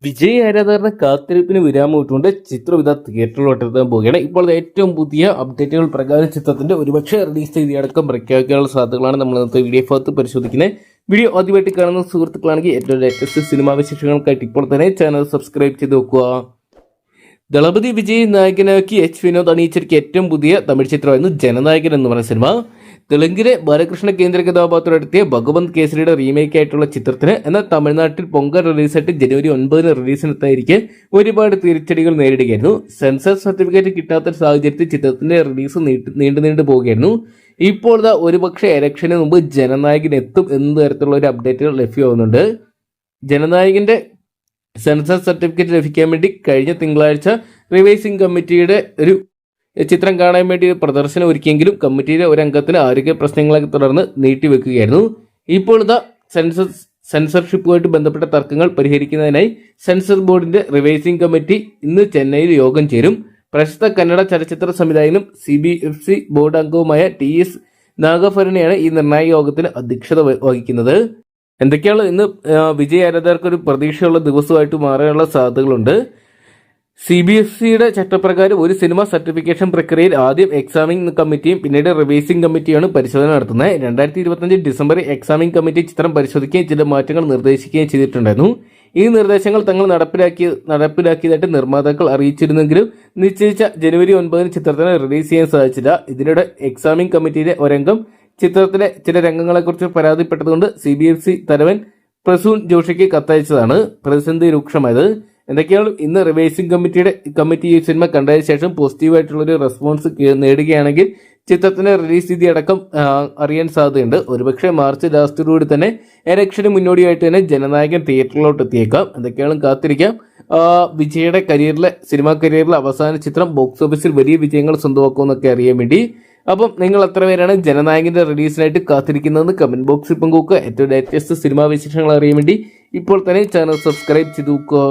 വിജയ് ആരാധകരുടെ കാത്തിരിപ്പിന് വിരാമം ഇട്ടുകൊണ്ട് ചിത്രം ഇതാ തിയേറ്ററിലോട്ട് എത്താൻ പോവുകയാണ്. ഇപ്പോൾ ഏറ്റവും പുതിയ അപ്ഡേറ്റുകൾ പ്രകാരം ചിത്രത്തിന്റെ ഒരുപക്ഷെ റിലീസ് തീയതിയടക്കം പ്രഖ്യാപിക്കാനുള്ള സാധ്യതകളാണ് നമ്മൾ ഇന്നത്തെ വീഡിയോ ഭാഗത്ത് പരിശോധിക്കുന്നത്. വീഡിയോ ആദ്യമായിട്ട് കാണുന്ന സുഹൃത്തുക്കളാണെങ്കിൽ ഏറ്റവും ലേറ്റസ്റ്റ് സിനിമാ വിശേഷങ്ങൾക്കായിട്ട് ഇപ്പോൾ തന്നെ ചാനൽ സബ്സ്ക്രൈബ് ചെയ്ത് വെക്കുക. ദളപതി വിജയ് നായകനാക്കി എച്ച് വിനോദ് അണിയിച്ചിരിക്കുക ഏറ്റവും പുതിയ തമിഴ് ചിത്രമായിരുന്നു ജനനായകൻ എന്ന് പറയുന്ന സിനിമ. തെലുങ്കിലെ ബാലകൃഷ്ണ കേന്ദ്ര കഥാപാത്രമെടുത്തിയ ഭഗവന്ത് കേസരിയുടെ റീമേക്ക് ആയിട്ടുള്ള ചിത്രത്തിന് എന്നാൽ തമിഴ്നാട്ടിൽ പൊങ്കൽ റിലീസായിട്ട് ജനുവരി 9 റിലീസിനെത്തായിരിക്കെ ഒരുപാട് തിരിച്ചടികൾ നേരിടുകയായിരുന്നു. സെൻസർ സർട്ടിഫിക്കറ്റ് കിട്ടാത്ത സാഹചര്യത്തിൽ ചിത്രത്തിന്റെ റിലീസ് നീണ്ടു പോവുകയായിരുന്നു. ഇപ്പോൾ ഒരുപക്ഷെ ഇലക്ഷന് മുമ്പ് ജനനായകൻ എത്തും എന്ന തരത്തിലുള്ള ഒരു അപ്ഡേറ്റുകൾ ലഭ്യമാവുന്നുണ്ട്. ജനനായകന്റെ സെൻസർ സർട്ടിഫിക്കറ്റ് ലഭിക്കാൻ വേണ്ടി കഴിഞ്ഞ തിങ്കളാഴ്ച റിവൈസിംഗ് കമ്മിറ്റിയുടെ ഒരു ചിത്രം കാണാൻ വേണ്ടി പ്രദർശനം ഒരുക്കിയെങ്കിലും കമ്മിറ്റിയിലെ ഒരു അംഗത്തിന് ആരോഗ്യ പ്രശ്നങ്ങളെ തുടർന്ന് നീട്ടിവെക്കുകയായിരുന്നു. ഇപ്പോൾ സെൻസർഷിപ്പുമായിട്ട് ബന്ധപ്പെട്ട തർക്കങ്ങൾ പരിഹരിക്കുന്നതിനായി സെൻസർ ബോർഡിന്റെ റിവൈസിംഗ് കമ്മിറ്റി ഇന്ന് ചെന്നൈയിൽ യോഗം ചേരും. പ്രശസ്ത കന്നഡ ചലച്ചിത്ര സംവിധായകനും CBFC ബോർഡ് അംഗവുമായ TS നാഗഭരണിയാണ് ഈ നിർണായക യോഗത്തിന് അധ്യക്ഷത വഹിക്കുന്നത്. എന്തൊക്കെയാണ് ഇന്ന് വിജയ് ആരാധകർക്ക് ഒരു പ്രതീക്ഷയുള്ള ദിവസമായിട്ട് മാറാനുള്ള സാധ്യതകളുണ്ട്. CBFCയുടെ ചട്ടപ്രകാരം ഒരു സിനിമ സർട്ടിഫിക്കേഷൻ പ്രക്രിയയിൽ ആദ്യം എക്സാമിംഗ് കമ്മിറ്റിയും പിന്നീട് റിവൈസിംഗ് കമ്മിറ്റിയാണ് പരിശോധന നടത്തുന്നത്. 2025 ഡിസംബറിൽ എക്സാമിംഗ് കമ്മിറ്റി ചിത്രം പരിശോധിക്കുകയും ചില മാറ്റങ്ങൾ നിർദ്ദേശിക്കുകയും ചെയ്തിട്ടുണ്ടായിരുന്നു. ഈ നിർദ്ദേശങ്ങൾ തങ്ങൾ നടപ്പിലാക്കിയതായിട്ട് നിർമ്മാതാക്കൾ അറിയിച്ചിരുന്നെങ്കിലും നിശ്ചയിച്ച ജനുവരി 9 ചിത്രത്തിന് റിലീസ് ചെയ്യാൻ സാധിച്ചില്ല. ഇതിനിടെ എക്സാമിംഗ് കമ്മിറ്റിയിലെ ഒരംഗം ചിത്രത്തിലെ ചില രംഗങ്ങളെക്കുറിച്ച് പരാതിപ്പെട്ടതുകൊണ്ട് CBFC തലവൻ പ്രസൂൺ ജോഷിക്ക് കത്തയച്ചതാണ് പ്രതിസന്ധി രൂക്ഷമായത്. എന്തൊക്കെയാണ് ഇന്ന് റിവൈസിംഗ് കമ്മിറ്റി ഈ സിനിമ കണ്ടതിന് ശേഷം പോസിറ്റീവായിട്ടുള്ളൊരു റെസ്പോൺസ് നേടുകയാണെങ്കിൽ ചിത്രത്തിന്റെ റിലീസ് തീയതി അടക്കം അറിയാൻ സാധ്യതയുണ്ട്. ഒരുപക്ഷെ മാർച്ച് ലാസ്റ്റോടുകൂടി തന്നെ ഇലക്ഷന് മുന്നോടിയായിട്ട് തന്നെ ജനനായകൻ തിയേറ്ററിലോട്ട് എത്തിയേക്കാം. എന്തൊക്കെയാണ് കാത്തിരിക്കാം. വിജയുടെ സിനിമാ കരിയറിലെ അവസാന ചിത്രം ബോക്സ് ഓഫീസിൽ വലിയ വിജയങ്ങൾ സ്വന്തമാക്കുമെന്നൊക്കെ അറിയാൻ വേണ്ടി അപ്പം നിങ്ങൾ എത്ര പേരാണ് ജനനായകന്റെ റിലീസിനായിട്ട് കാത്തിരിക്കുന്നതെന്ന് കമന്റ് ബോക്സിൽ പങ്കുവെക്കുക. ഏറ്റവും ലേറ്റസ്റ്റ് സിനിമാ വിശേഷങ്ങൾ അറിയാൻ വേണ്ടി ഇപ്പോൾ തന്നെ ചാനൽ സബ്സ്ക്രൈബ് ചെയ്ത് നോക്കുക.